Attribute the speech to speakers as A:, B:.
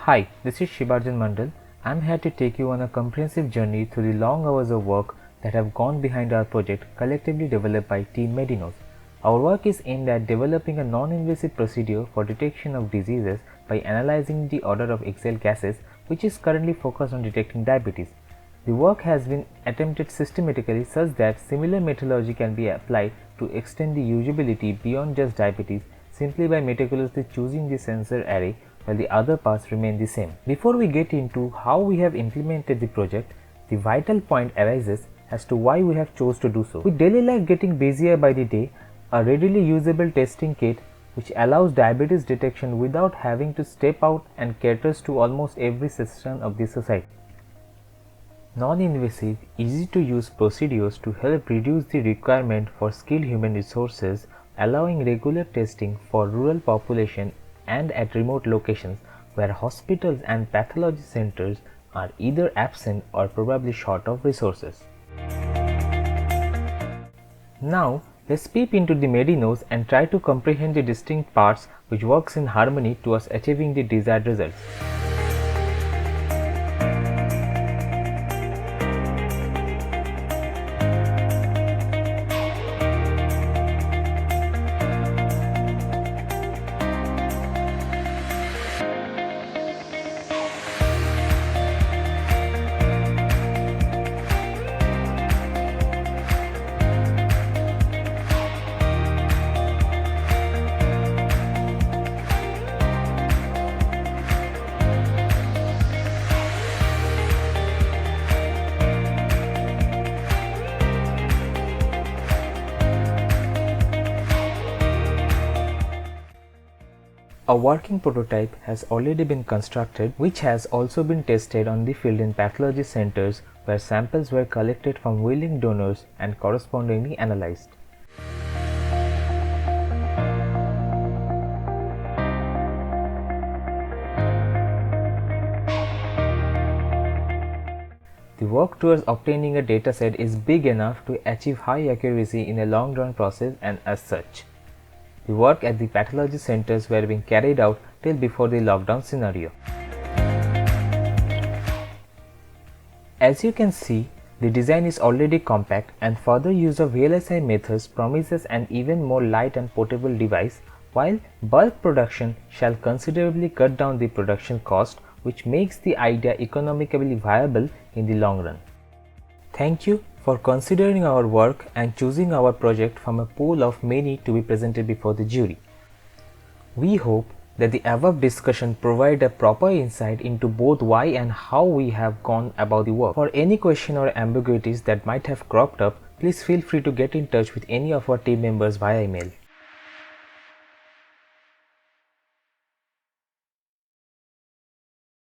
A: Hi, this is Shibarjan Mandal. I'm here to take you on a comprehensive journey through the long hours of work that have gone behind our project collectively developed by Team Medinos. Our work is aimed at developing a non-invasive procedure for detection of diseases by analyzing the odor of exhaled gases, which is currently focused on detecting diabetes. The work has been attempted systematically such that similar methodology can be applied to extend the usability beyond just diabetes simply by meticulously choosing the sensor array while the other parts remain the same. Before we get into how we have implemented the project, the vital point arises as to why we have chose to do so. With daily life getting busier by the day, a readily usable testing kit which allows diabetes detection without having to step out and caters to almost every section of the society. Non-invasive, easy-to-use procedures to help reduce the requirement for skilled human resources, allowing regular testing for rural population and at remote locations where hospitals and pathology centers are either absent or probably short of resources. Now, let's peep into the Medinos and try to comprehend the distinct parts which works in harmony towards achieving the desired results. A working prototype has already been constructed, which has also been tested on the field in pathology centers where samples were collected from willing donors and correspondingly analyzed. The work towards obtaining a dataset is big enough to achieve high accuracy in a long-run process, and as such, the work at the pathology centers were being carried out till before the lockdown scenario. As you can see, the design is already compact, and further use of VLSI methods promises an even more light and portable device, while bulk production shall considerably cut down the production cost, which makes the idea economically viable in the long run. Thank you for considering our work and choosing our project from a pool of many to be presented before the jury. We hope that the above discussion provide a proper insight into both why and how we have gone about the work. For any question or ambiguities that might have cropped up, please feel free to get in touch with any of our team members via email.